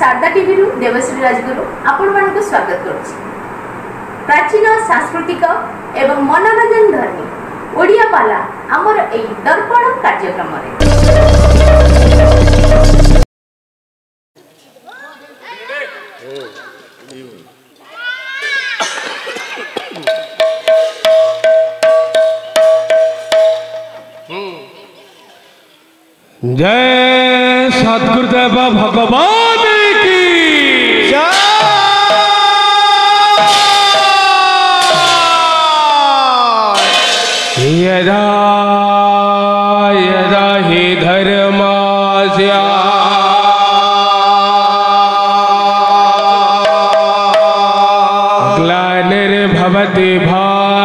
Sharda TV रु देवश्री राजगुरु आपण मानक स्वागत करुछि। प्राचीन सांस्कृतिक एवं मनोरंजन धर्मी ओडिया पाला आमर एई दर्पण कार्यक्रम रे जय सद्गुरुदेव भगवान की जय। यदा यदा हि धर्मस्य ग्लानिर्भवति भारत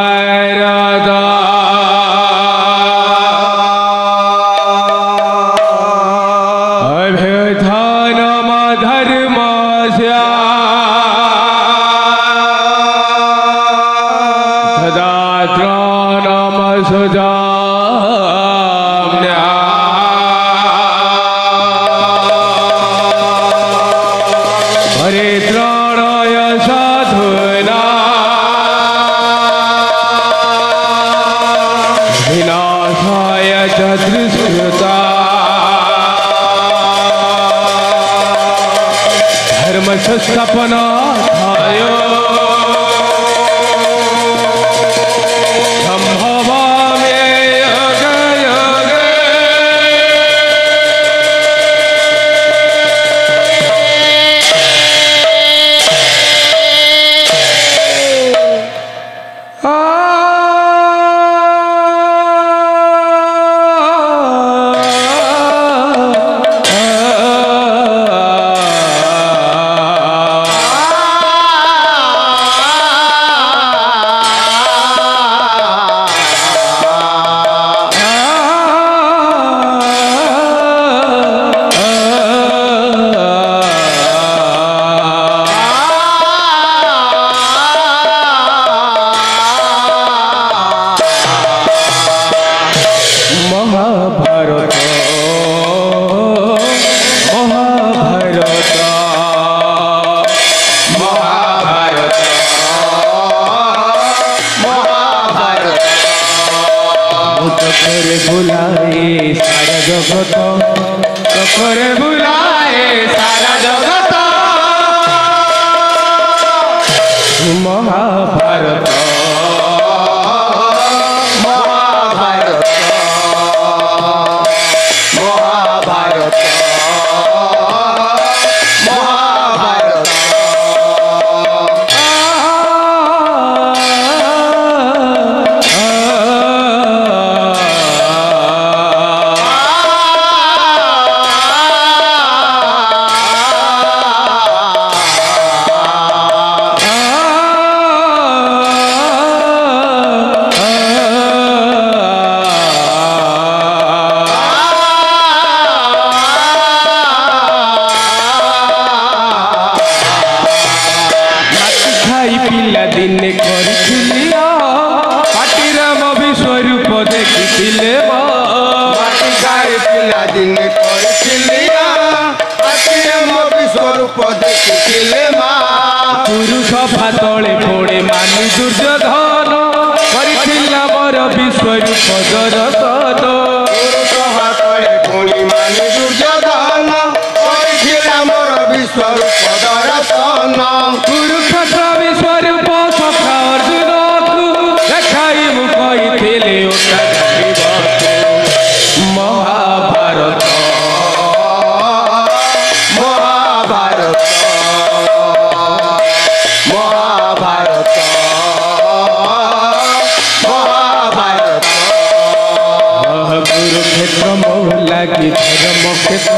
सपना थायो संभवा में योग योग पुरुष भातले पुणे मानि दुर्योधन करथिला मोर विश्वरूप दर्शन पुरुष भातले पुणे मानि दुर्योधन करथिला मोर विश्वरूप दर्शन कुरुक्षेत्र विश्वरूप सखा अर्जुन को देखाई मु कहिथिले ओटा जानिबा महाभारत कुरुक्षेत्र मोह लागी धर्म क्षेत्र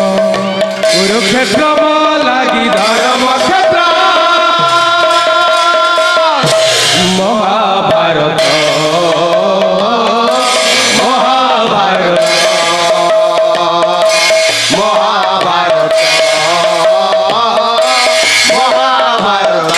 कुरुक्षेत्र मोह लागी धर्म क्षेत्र महाभारत महाभारत महाभारत महाभारत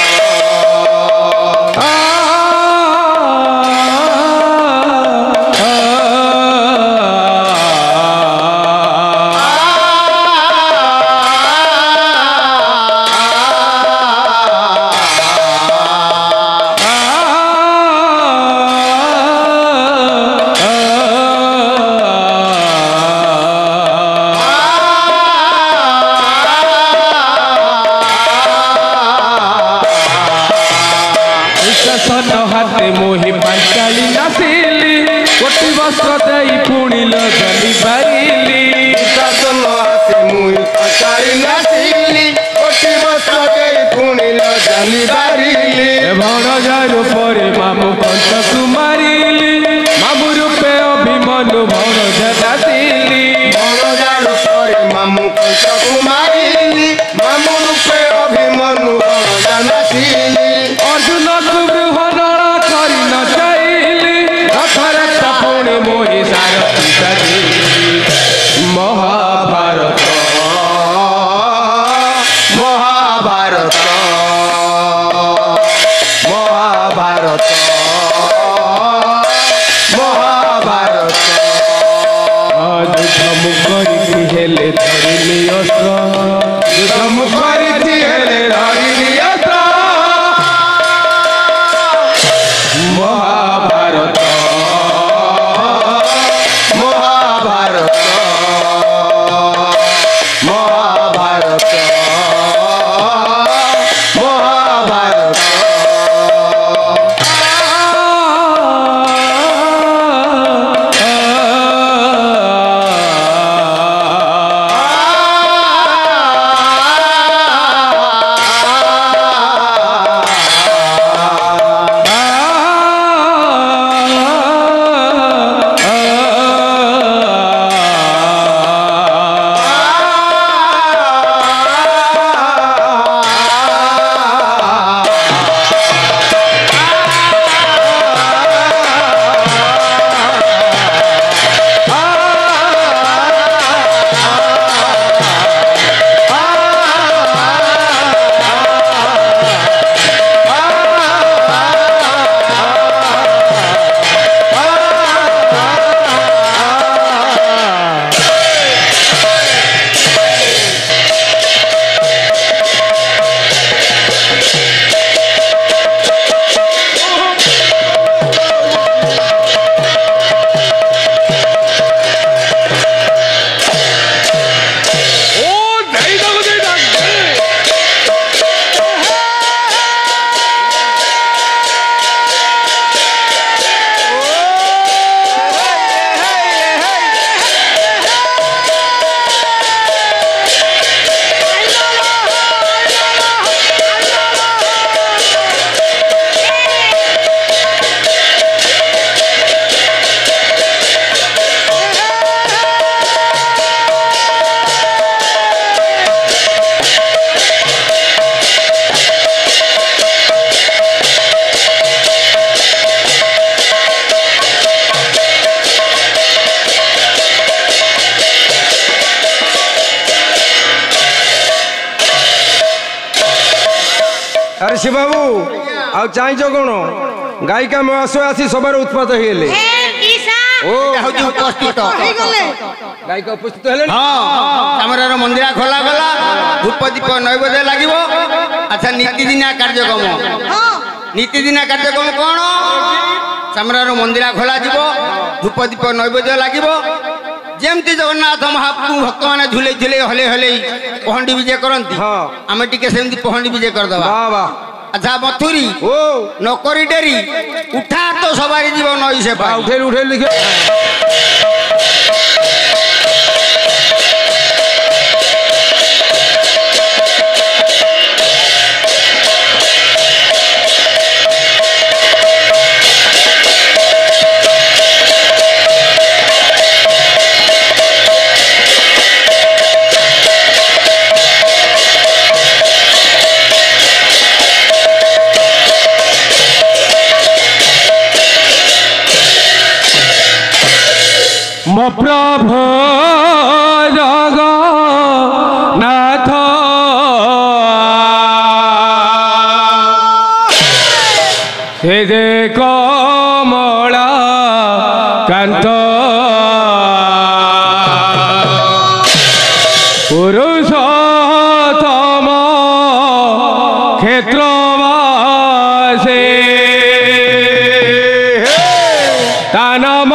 सन हाथे मोहि पांचाली नासिली कोटि वस्त्र देई पुणी लगली बारिली सन हाथे मोहि पांचाली नासिली कोटि वस्त्र देई पुणी लगली बारिली भण जारु परे मामु कंस कुमारिली मामु रूपे अभिमनु भण जनासिली भण जारु परे मामु कंस कुमारिली मामु रूपे अभिमनु भण जनासिली अर्जुन सुबृहनला करि न चाइली रथरे तपुणी मोहि सारथी सजिली महाभारत महाभारत महाभारत महाभारत युद्ध मुखरी हेले धरिली अस्त्र युद्ध मुखरी हेले धरिली अस्त्र महाभारत महाभारत महाभारत महाभारत अरे शिव बाबू आ चाहछ कौन गायिका महाशय आसी सबार उत्पात हेले ओ हउजी उपस्थित गायिका उपस्थित हेले ଆମର ମନ୍ଦିର ଖୋଲା ଗଲା ଧୂପ ଦୀପ ନୈବେଦ୍ୟ ଲାଗିବ ଆଚ୍ଛା ନୀତିଦିନିଆ କାର୍ଯ୍ୟକ୍ରମ ନୀତିଦିନିଆ କାର୍ଯ୍ୟକ୍ରମ କ'ଣ ଆମର ମନ୍ଦିର ଖୋଲା ଯିବ ଧୂପ ଦୀପ ନୈବେଦ୍ୟ ଲାଗିବ ଯେମିତି ଜଗନ୍ନାଥ ମହାପ୍ରଭୁ ଭକ୍ତମାନେ ଝୁଲେଇ ଝୁଲେଇ ହଲେଇ ହଲେଇ ପହଣ୍ଡି ବିଜେ କରନ୍ତି ଆମେ ଟିକେ ସେମିତି ପହଣ୍ଡି ବିଜେ କରିଦେବା ଆଚ୍ଛା ମଥୁରୀ ଓ ନକରି ଡେରି ଉଠା ତ ସବାରି ଯିବ ନଈ ସେ ଉଠେଇ ଉଠେଇ লিখে प्रभु जगन्नाथ से जे कमला कांत पुरुषोत्तम क्षेत्रवासे तानम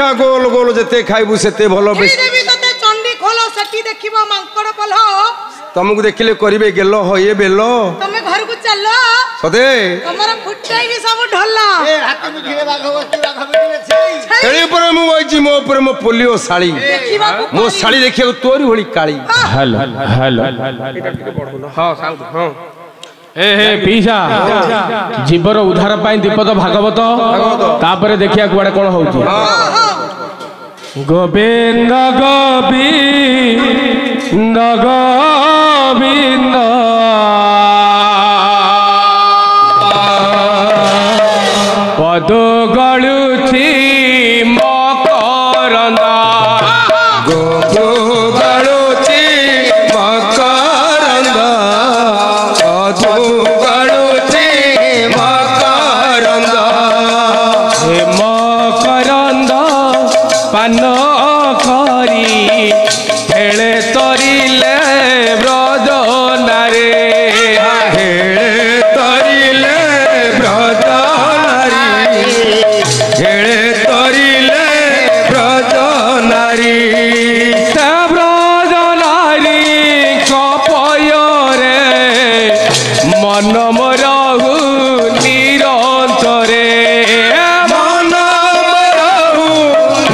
ପିଠା ଗୋଲ ଗୋଲ ଯେତେ ଖାଇବୁ ସେତେ ଭଲ। ଚଣ୍ଡୀ ଖୋଲ ସେଠି ଦେଖିବ ମାଙ୍କଡ ପଲ। ତମକୁ ଦେଖିଲେ କରିବେ ଗେଲ ହଏ ବେଲ। ତମେ ଘରକୁ ଚାଲ ସତେ ତମର ଫୁଟାଇବି ସବୁ ଢଲ। ଛେଳି ଉପରେ ମୁଁ ବଇଛି, ମୋ ଉପରେ ମୋ ପୋଲିଓ ଶାଳୀ, ମୋ ଶାଳୀ ଦେଖିବାକୁ ତୋରି ଭଳି କାଳି। हेलो हेलो ହଁ ସାଉଣ୍ଡ ହଁ। ए हे पीसा जीवर उद्धार पाई दीपद भागवत तापर देखिया कुआडे कोन होउची। गोविंद गोविंद गोविंद पद गळुची मकरंदा गोपु गळुची मकरंद अधु गळुची मकरंद हे मकरंद पान करी हेले तरिले ब्रज नारे हेळे तरिले ब्रज नारी, हेळे तरिले ब्रज नारी। से ब्रज नारी कपय रे मन मोरहु निरंतरे मन मोरहु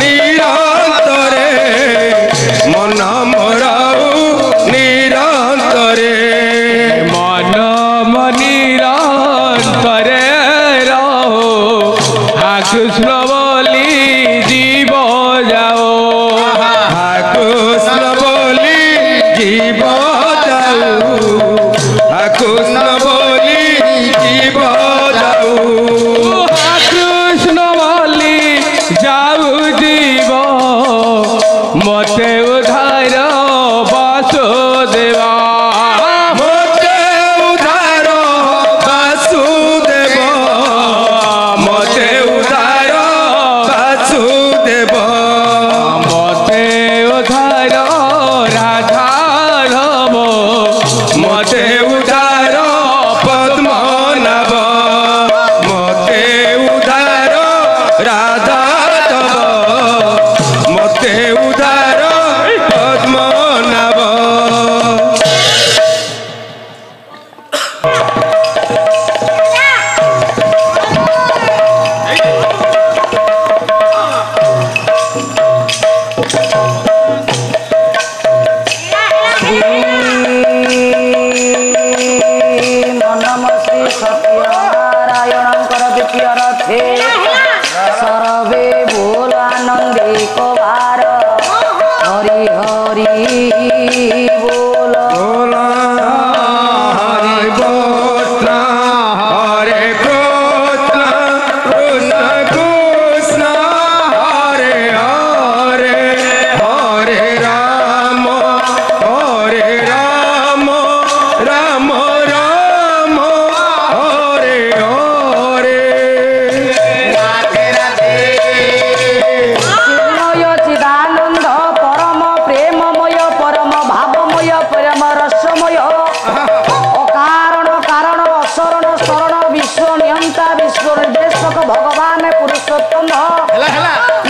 निरंतरे, मन मोरहु निरंतरे। मन निरंतरे रहो हा कृष्ण बोली जीव जाओ हा कृष्ण बोली जीव जाऊ, हा कृष्ण बोली जीव जाऊ। हा कृष्ण बोली जाऊ जीव मते उधार वासुदेवा मोते उधार वासुदेव, मोते उधार वासुदेव। मते उधार राधारम मोते उधार पद्मनाभ, मोते उधार राधातव, मोते उधार पद्मनाभ। मनमसी सत्यनारायणकर द्वितीय रथे सर्वे बोलानंदे कवार हरि हरि बोल। हरे कृष्ण हरे कृष्ण कृष्ण कृष्ण हरे हरे, हरे राम राम राम हरे हरे। चिन्मय चिदानंद परम प्रेममय परम भावमय परम रसमय अकारण कारण अशरण शरण विश्व नियंता विश्व निर्देशक भगवान पुरुषोत्तम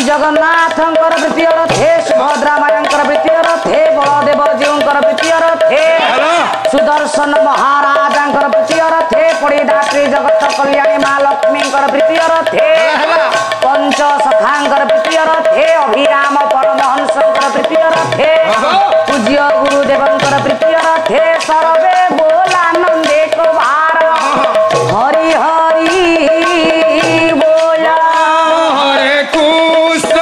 जगन्नाथंकर द्वितीय रथे सुभद्रा मायंकर द्वितीय रथे बलदेव जीवंकर द्वितीय रथे सुदर्शन महाराजंकर द्वितीय रथे पड़ीदात्री जगत कल्याणी माँ लक्ष्मींकर द्वितीय रथे पंच सखांकर द्वितीय रथे अभिराम परमहंसंकर द्वितीय रथे पूज्य गुरुदेवंकर द्वितीय रथे सर्वे बोलानंदे कवार हरि हरि बोला। हरे कृष्ण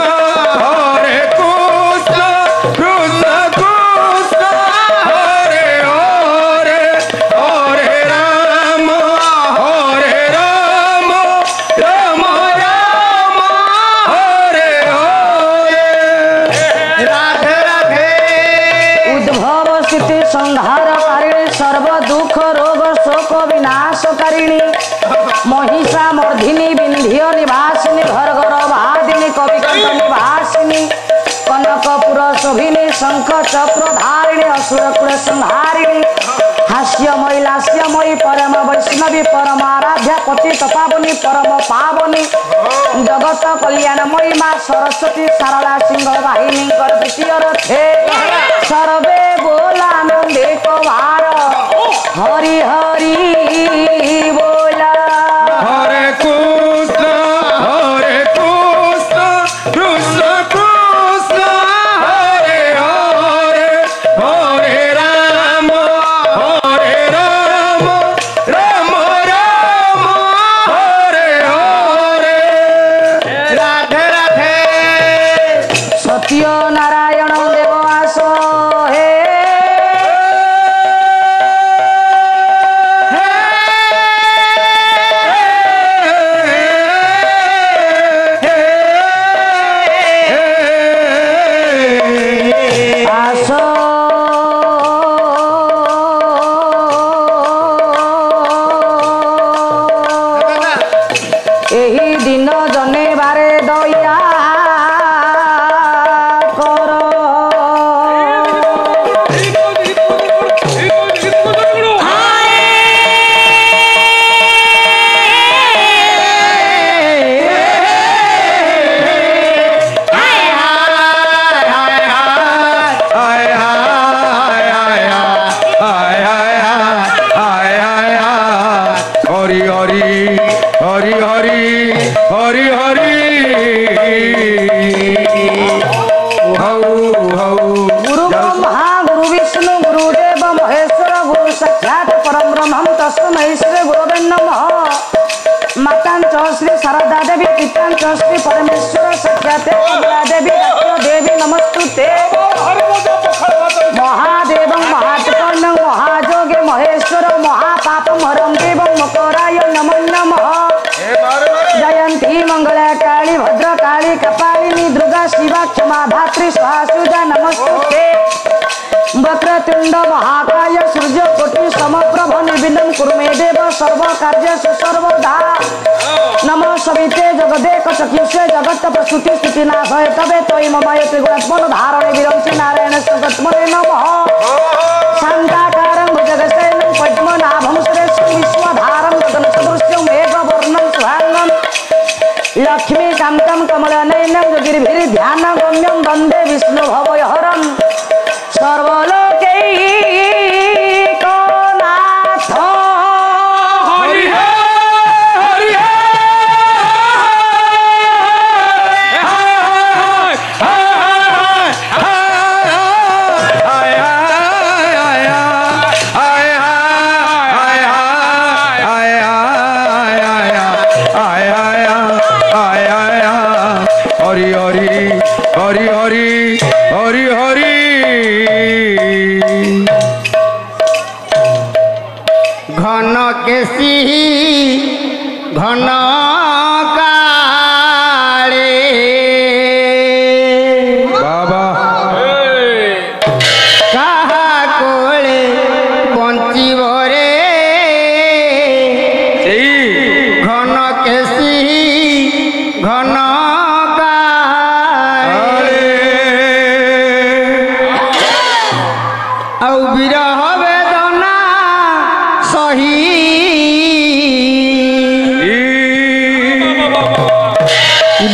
कृष्ण कृष्ण हरे हरे, हरे राम राम राम हरे हरे। राधे राधे। उद्भव स्थिति संहार कारिणी सर्व दुख रोग शोक विनाशकारिणी महिषा मर्धिनी विंध्य निवासिनी घर घर भादिनी कविकंठ निवासिनी कनकपुर शोभिनी शंख चक्र धारिणी असुर कुल संहारिणी हास्यमयी लास्यमयी परम वैष्णवी परम आराध्या पतित पावनी परम पावनी जगत कल्याणमयी माँ सरस्वती सारला सिंह वाहिनी द्वितीय रथे सर्वे बोलानंदे कवार हरि हरि बोला हरे कृष्ण कृष्ण कृष्ण हरे हरे हरे राम राम राम हरे हरे राधे राधे सत्य नारायण देव आस हे आस एही दिन जने बारे दया कर हरि हरि हरि हरि हरि हरि हौ हौ गुरु ब्रह्मा गुरु विष्णु गुरुदेव महेश्वर गुरु साक्षात् परम ब्रह्म तस्मै श्री गुरवे नमः मातांच श्री शारदा देवी पितांच श्री परमेश्वर साक्षात् कमला देवी रात्र देवी नमस्तुते महादेव महात्मनं महाजोगे महेश्वर महापापं हरं देवं मकराय नमो नमः जयंती मंगला काली भद्र काली कपालिनी दुर्गा शिवा क्षमा धात्री स्वाहा नमस्ते वक्रतुंड महाकाय सूर्य कोटि समप्रभ निर्विघ्नं कुरु मे देव सर्व कार्येषु सर्वदा नमो सविते जगदेक चक्षुषे जगत प्रसूति स्थिति नाशय तवे तोयि ममाय त्रिगुणात्मन धारणे विरंचि नारायण संगतमने नमः शांताकारं भुजगशयनं पद्मनाभं सुरेशं विश्वधारं गगनसदृशं मेघवर्णं सुहांगं लक्ष्मीकान्तं कमलनयनं योगिर्भिर्ध्यानगम्यं वन्दे विष्णुभवहरं सर्वलोकैकनाथ हरि हरि हरि हरि हरि हरि हरि घन केसी घन काळे बाबा काहा कोळे बंचिब रे घन केसी घन काळे आउ विरह वेदना सही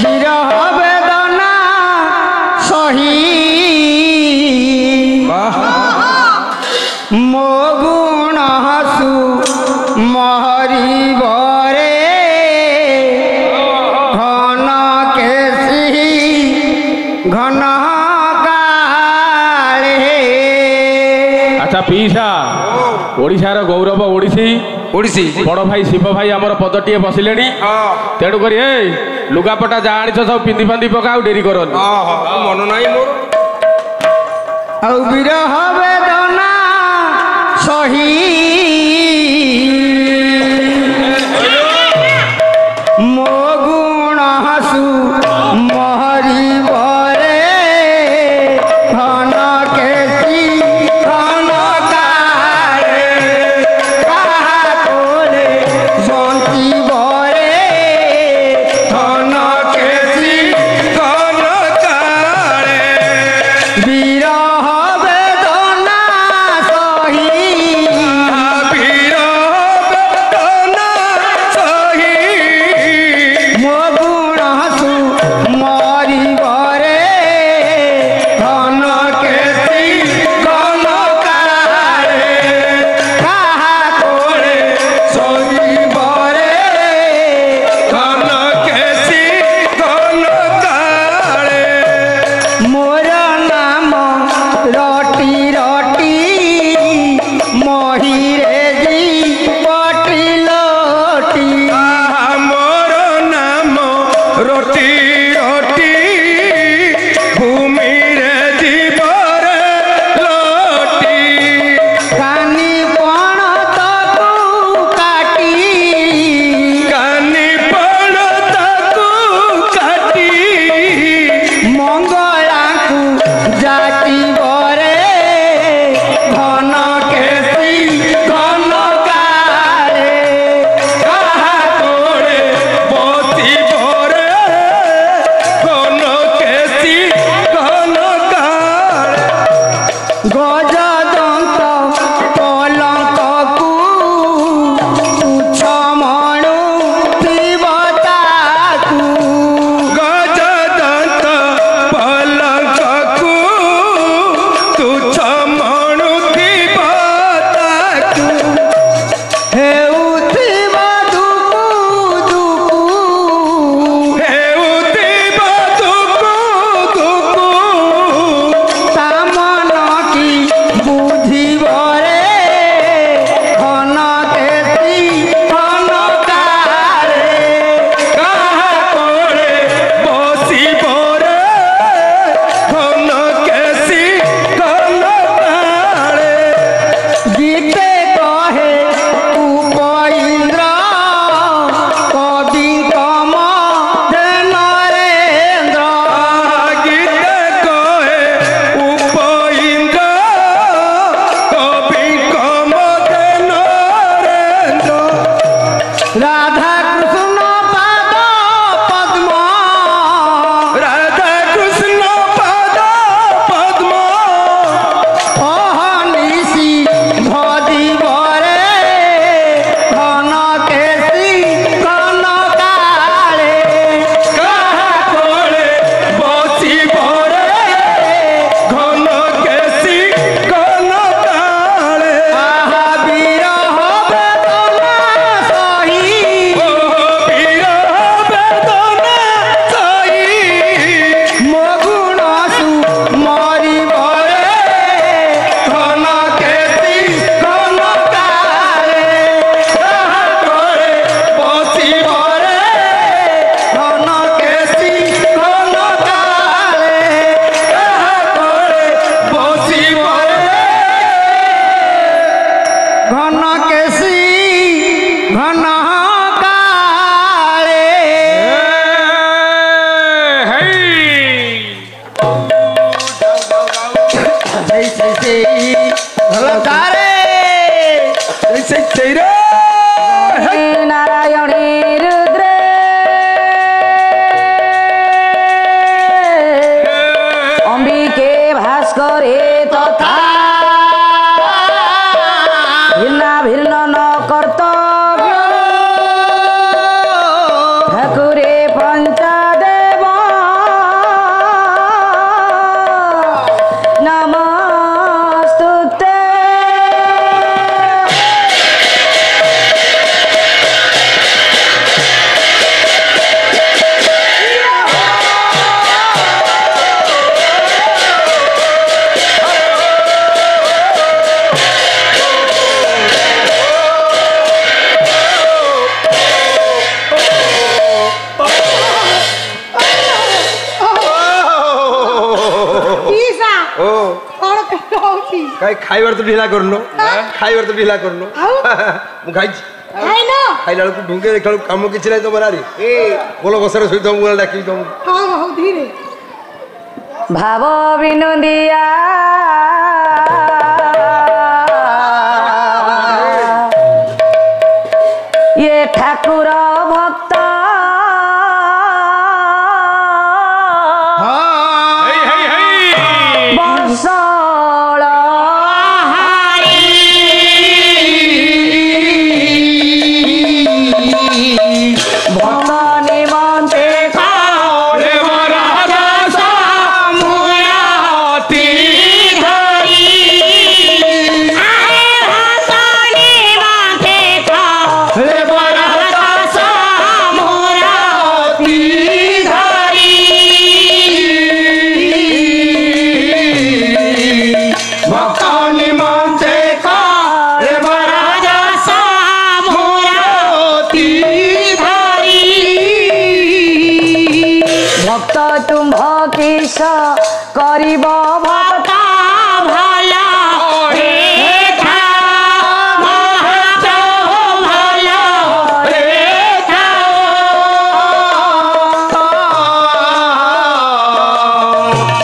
विरह वेदना सही मो गुण हसु महरी बरे घन केसी घन काळे अच्छा पीसा ओडिशार गौरव ओडिसी ओडिसी बड़ भाई शिव भाई आमर पदटीए बसिले तेणुक लुगापटा जहाँ आनी सब पिंधि फांधि पका डेरी कर मन ना मोर आउ विरह वेदना सही मो गुण हसु महरी बरे घन केसी घन काळे काहा कोले बंची बरे घन केसी घन काळे विरह वेदना सही राधा कृष्ण पाद पद्म राधा कृष्ण पाद पद्म निशी भदिबरे घन केशी घन काले काहा कोले बसी भरे घन केसी घन काले आहा बिरह बेदना सही वीर बेदना सही मगुण सु मरी बरे घन केसी घन काले काहा कोले बसी भरे घन केशी घन काले काहा कोले बसी भरे घन केशी घन काले ଭଲ ତାରେ नारायणे रुद्रे अंबिके भास्करे तथा भिन्ना भिन्न न कर्तव्य ठाकुरे पंचदेव नमस्तुते ପିସା ଓ କଣ କଷ୍ଟ ହଉଛି କାଇ ଖାଇବାର ତ ଢିଲା କରନୁ ଖାଇବାର ତ ଢିଲା କରନୁ ମୁଁ ଖାଇଛି ଖାଇନ ଖାଇଲା ବେଳକୁ ଢୁଙ୍ଗେ ଦେଖିଲା ବେଳକୁ କାମ କିଛି ନାହିଁ ତମର ଆରେ ବୋଲ ବସାର ସହିତ ମୁଁ ଡାକିବି ତମକୁ ହଁ ହଉ ଧୀରେ भाव विनोदिया ये ठाकुर भक्त बसळ भक्त निमन्ते भक्त तुम्भ किस करिब भक्त भल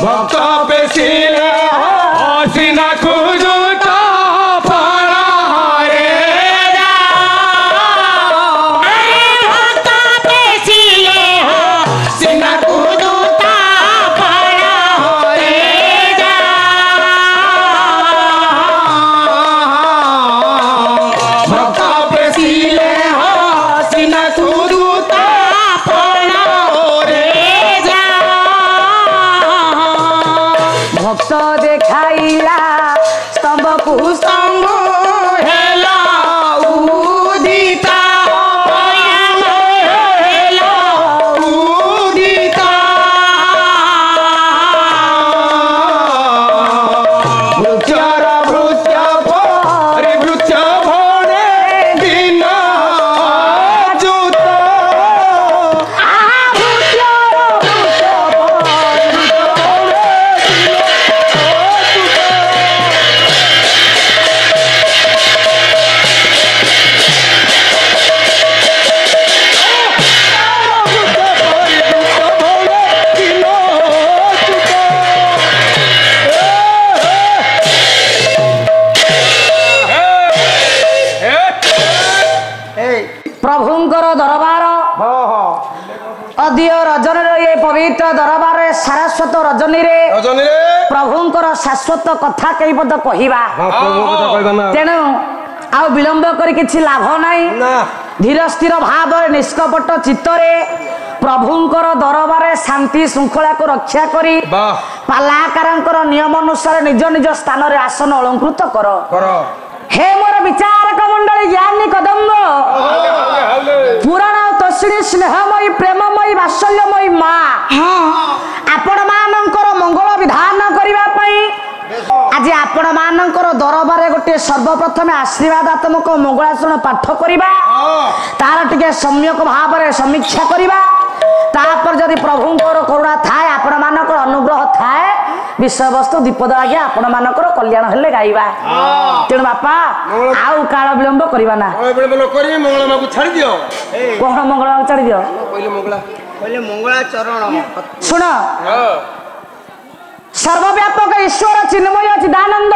ভক্ত পেশিলে অসিনা খুজুত ফল হরে সিনা খুজুত ফল হরে ভক্ত পেশিলে অসিনা খুজুত ফল হরে भक्त देखाइला स्तंभ को स्तंभ हेला उदिता हेला उदिता ভৃত্যর ভৃত্য হরে ভৃত্য ভরে দিন যুত भक्त ପ୍ରଭୁଙ୍କର ଦରବାର ଅଦିଅ ରଜନୀର ଏ ପବିତ୍ର ଦରବାରରେ ସାରସ୍ୱତ ରଜନୀରେ ପ୍ରଭୁଙ୍କର ଶାଶ୍ୱତ କଥା କେଇ ପଦ କହିବା। ତେଣୁ ଆଉ ବିଳମ୍ବ କରି କିଛି ଲାଭ ନାହିଁ। ଧୀର ସ୍ଥିର ଭାବରେ ନିଷ୍କପଟ ଚିତ୍ତରେ ପ୍ରଭୁଙ୍କର ଦରବାରରେ ଶାନ୍ତି ଶୃଙ୍ଖଳାକୁ ରକ୍ଷା କରି ପାଲାକାରଙ୍କର ନିୟମ ଅନୁସାରେ ନିଜ ନିଜ ସ୍ଥାନରେ ଆସନ ଅଳଙ୍କୃତ କର। हे मोर विचारक मंडली ज्ञानी कदम्ब पुराण तस्णी स्नेहमयी प्रेममयी वात्सल्यमयी माँ आपण मानकर मंगल विधान करिबा पई आज आपण मानकर दरबार गोटे सर्वप्रथम आशीर्वादात्मक मंगलाचरण पाठ करिबा तार टिके सम्यक भाव समीक्षा करिबा तापर जदि प्रभुंकर करुणा थाए आपण मानकर अनुग्रह थाए विषय वस्तु दीपद आज्ञा आपण मानकर कल्याण हेले गाइबा। तेणु बापा आउ काल विलंब करिबा ना मंगला माँ को छाड़ दियो कोन मंगला को छाड़ दियो पहले मंगला चरण सुन सर्वव्यापक ईश्वर चिन्मय चिदानंद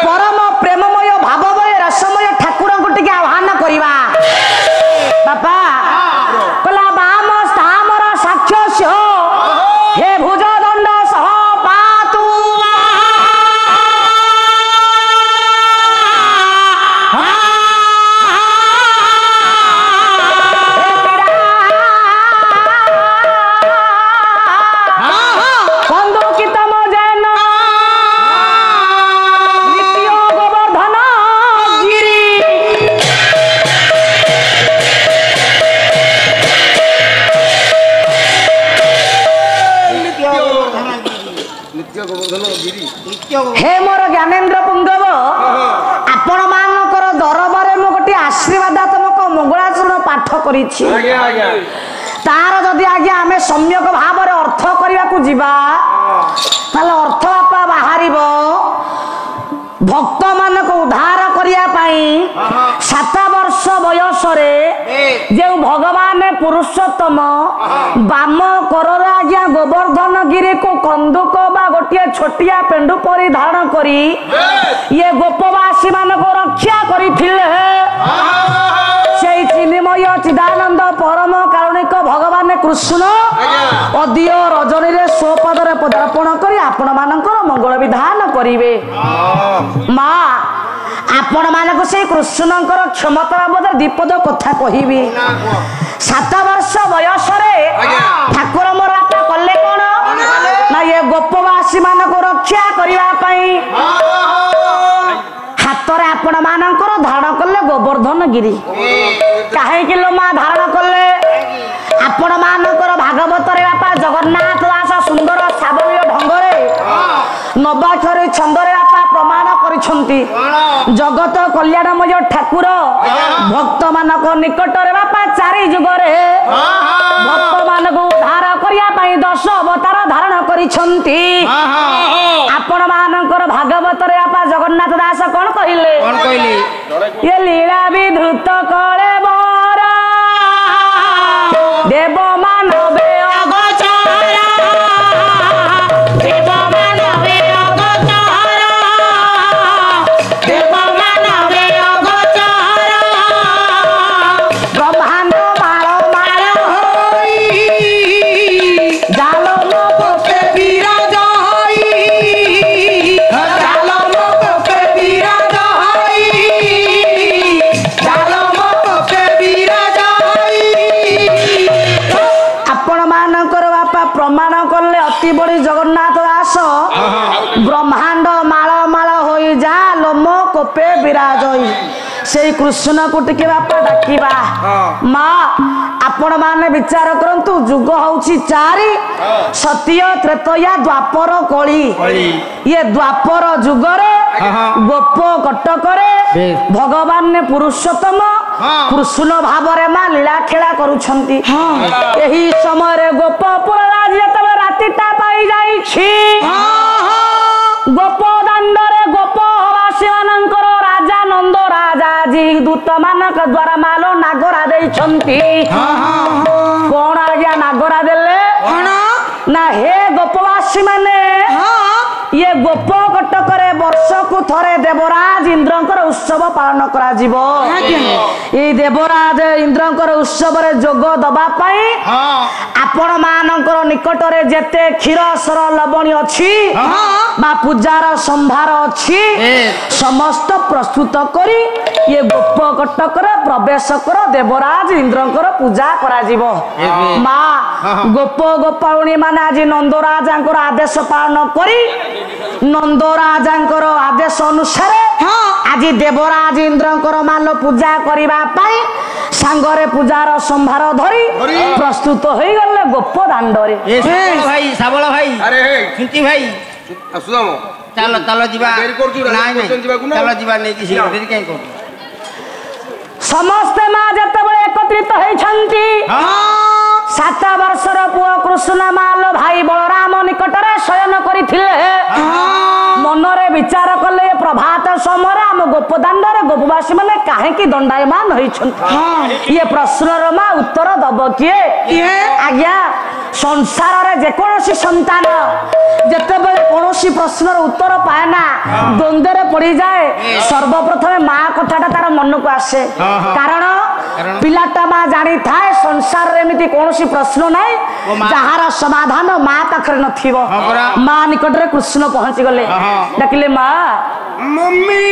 परम प्रेममय भावमय रसमय ठाकुर को टिके आह्वान करिबा। बापा कला बाम स्थामर साक्ष्य हे भुज दंड सह पातु कंदुकितम जैन नित्य गोवर्धन गिरी हे मोर ज्ञानेन्द्र पुंगव आपण मानकर दरबारे मो गोटे आशीर्वादात्मक मंगलाचरण पाठ करिछि तार जदि आज्ञा आमे सम्यक भाव अर्थ करने को जीवा ताले अर्थ आपा बाहरिबो भक्त मान को उद्धार करने 7 वर्ष बयस जो भगवान पुरुषोत्तम बाम कर आज्ञा गोवर्धन गिरी को कंदुक बा गोटे छोटिया पेंडु परी धारण करी ये गोपवासी मान को रक्षा करथिले चिन्मय चिदानंद परम कारुणिक भगवान कृष्ण अदिय रजनी रे स्वपदरे पदार्पण करी आपण मानकर मंगल विधान करिवे। माँ आपण मानक से कृष्णकर क्षमता बाबद दीपद कथा कहिबी 7 वर्ष बयस ठाकुर मोर बापा कले कौन ना ये गोपवासी मान को रक्षा करने हाथ आपण मानकर धारण कले गोवर्धन गिरी कहीं माँ धारण कले आपण मानकर भागवत बापा जगन्नाथ दास सुंदर सावलीय ढंगरे नवाक्षर छंदरे बापा प्रमाण करिछंती जगत कल्याणमय ठाकुर भक्त मानक निकटरे बापा 4 जुगरे भक्त मानक उद्धार करिया पई 10 अवतार धारण करिछंती आपण मानकर भागवत रे बापा जगन्नाथ दास कोन कहिले ये लीला विधृत कळे बरा देव मानवे अगोचरा देव मानवे अगोचरा देव मानवे अगोचरा ब्रह्मांड माळ माळ होई जालो मोके विराज होई जालो मोके विराज होई जालो मोके विराज होई आपण मानकर बापा प्रमाण कले अति बड़ी जगन्नाथ दास ब्रह्मांड माळ माळ होई जा लोम कोपे विराज होई से कृष्ण को टिके बापा डाकिबा। माँ आपण माने विचार करंतु जुग होउछि 4 सत्य त्रेतया द्वापर कली ये द्वापर जुगरे गोप कटकरे भगवान ने पुरुषोत्तम कृष्ण भावरे माँ लीला खेला करुछंती यही समय गोपपुर राज जतबे रातिटा पाई जाइछि गोप दांडरे गोपवासी मानकर राजा नंद राजा जी दूत मानक द्वारा मालो नागरा देइछंती कोन आज्ञा नागरा देले ना हे गोपवासी माने ये गोप कटकरे वर्षकु थरे देवराज इंद्रंकर उत्सव पालन करा जीवो ये देवराज इंद्रंकर उत्सव रे जोग दबा पई आपण मानकर निकट रे जेते क्षीर सर लवणी अछि बा पूजार संभार अछि समस्त प्रस्तुत करी ये गोप कटकरे प्रवेश कर देवराज इंद्रंकर पूजा करा जीवो माँ गोप गोपाउणी माने आज नंदराजांकर आदेश पालन करी नंदराजांकर आदेश अनुसार आज देवराज इंद्रंकर माल पूजा करिबा पाई सांगरे पूजार संभार धरी प्रस्तुत होई गले गोप दांडरे भाई साबळ भाई अरे सुंची भाई सुदाम चलो चलो जीवा चलो जीवा नै कि देरी काई को समस्त माँ जतबे एकत्रित होइछंती 7 वर्षर पुओ कृष्ण माल भाई बलराम निकटरे शयन करिथिले मनरे विचार कले प्रभात समय आम गोपदांडरे गोपवासी माने काहे की दंडायमान होइछंती ये प्रश्नर माँ उत्तर दब किए आज्ञा संसार रे जेकोसी संतान जेतेबेले कोनोसी प्रश्नर उत्तर पाए ना द्वंद्वरे पड़ी जाए सर्वप्रथम माँ कथाटा तार मन को आसे कारण पिलाटा माँ जानी थाए संसार रे एमिति कोनोसी प्रश्न नाही जहार समाधान माँ पाखरे नथिबो माँ निकट रे कृष्ण पहुंची गले डाकिले माँ मम्मी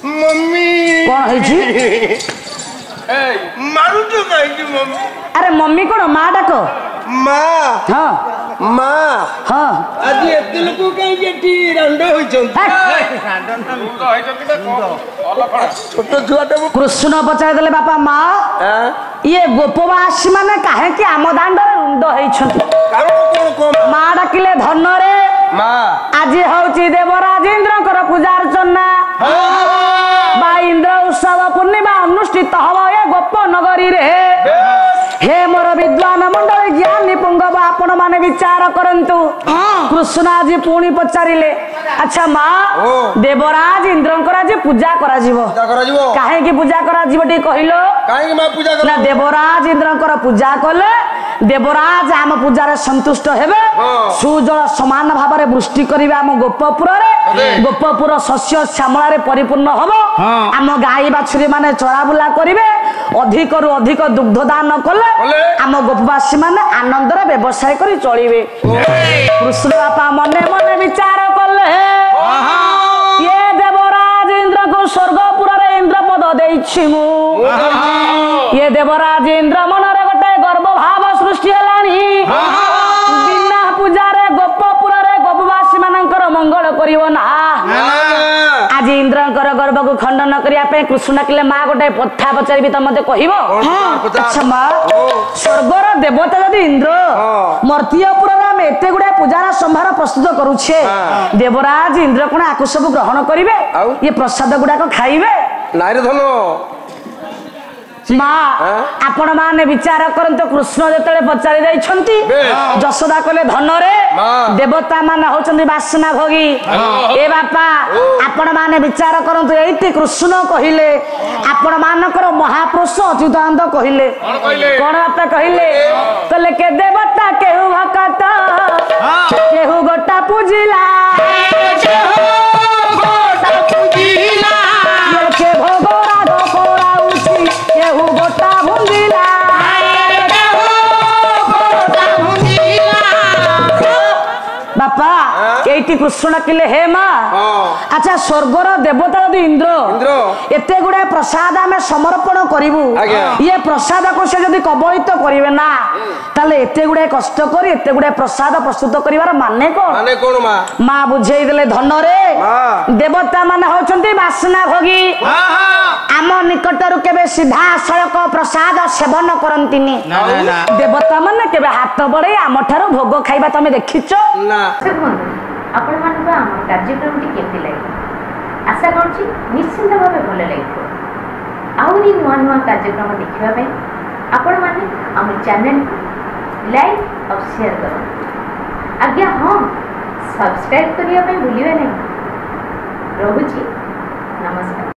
मम्मी कौन है मारू तो कहीं मम्मी अरे मम्मी कौन माँ डाको माँ हाँ माँ हाँ आज एते लोक कहीं जेठी रंड होइछन छोट छुआटा कृष्ण पचार देले बापा माँ ये गोपवासी माने काहे कि आम दांडरे रुंड होइछन कारण कोन माँ डाकिले धन रे माँ आज हौची देवराज इंद्रकर पूजा अर्चना बा इंद्र उत्सव पूर्णिमा अनुष्ठित हवा ये गोप नगरी रे हे मोर विद्वान मंडल ज्ञानी पुंगव आपण माने विचार करंतु कृष्ण आज पुणी पचारिले अच्छा माँ देवराज इंद्रकर आज पूजा करा जीवो काहे की पूजा करा जीवो टी कहिलो काहे की माँ पूजा कर ना देवराज इंद्रकर पूजा कले देवराज आम पूजार संतुष्ट हेबे सुजल समान भाव में वृष्टि करिवे आम गोपपुर रे गोपपुर शस्य श्यामला रे परिपूर्ण हबो आम गाई बाछुरी माने चराबुला करिवे अधिक रु अधिक दुग्ध दान कले आम गोपवासी माने आनंद रे व्यवसाय करी चलिवे कृष्ण बापा मने मने विचार कले ये देवराज इंद्र को स्वर्गपुर रे इंद्र पद देइछि मु ये देवराज इंद्र मन रे गोटे गर्व भाव सृष्टि हेलानी बिना पूजा रे गोपपुर रे गोपवासी मानकर मंगल करिवो ना आज इंद्रकर गर्व को खंडन करिया पे कृष्ण किले माँ गोटे पथा पचारिबी त मते कहिबो अच्छा माँ स्वर्गर देवता जदि इंद्र मर्त्यपुर रे हम एते गुडा पूजार संभार प्रस्तुत करूछे देवराज इंद्र कोन आकु सब ग्रहण करिवे ये प्रसाद गुडा को खाइबे नारी धन माँ आपण माने विचार करंतु कृष्ण जेतले पचारि जाइछंती जशोदा कले धन रे देवता माने होचंती वासना भोगी ए बापा आपण माने विचार करंतु एति कृष्ण कहिले आपण मानकर महापुरुष अच्युतानंद कहिले कोन बापा कहिले कले के देवता केहु भक्त केहु गोटा पूजिला के भोगरा डोकोरा उठी केहु गोटा भुंजिला बापा एटी कृष्ण किले हे माँ अच्छा स्वर्गर देवता यदि इंद्र एते गुडा प्रसाद आमे समर्पण करिवु ये प्रसाद को से यदि कबलित करिवे ना ताले एते गुडा कष्ट करी एते गुडा प्रसाद प्रस्तुत करिवार माने कोन माँ बुझेई देले धन रे देवता माने होचंती वासना भोगी आम निकटरु केबे सीधा सड़क प्रसाद सेवन करंतिनी देवता माने केबे हाथ बड़े आम ठारो भोग खाइबा तमे देखिचो ना आपण मानक आम कार्यक्रम टी केते लागे आशा करछि निश्चित भाबे भल लागिबो आउरी नुआ नुआ कार्यक्रम देखिबा पई आपण माने आम चैनल लाइक और शेयर करो आज्ञा हां सब्सक्राइब करिया पई भूलिबे नहीं रहुछि नमस्कार।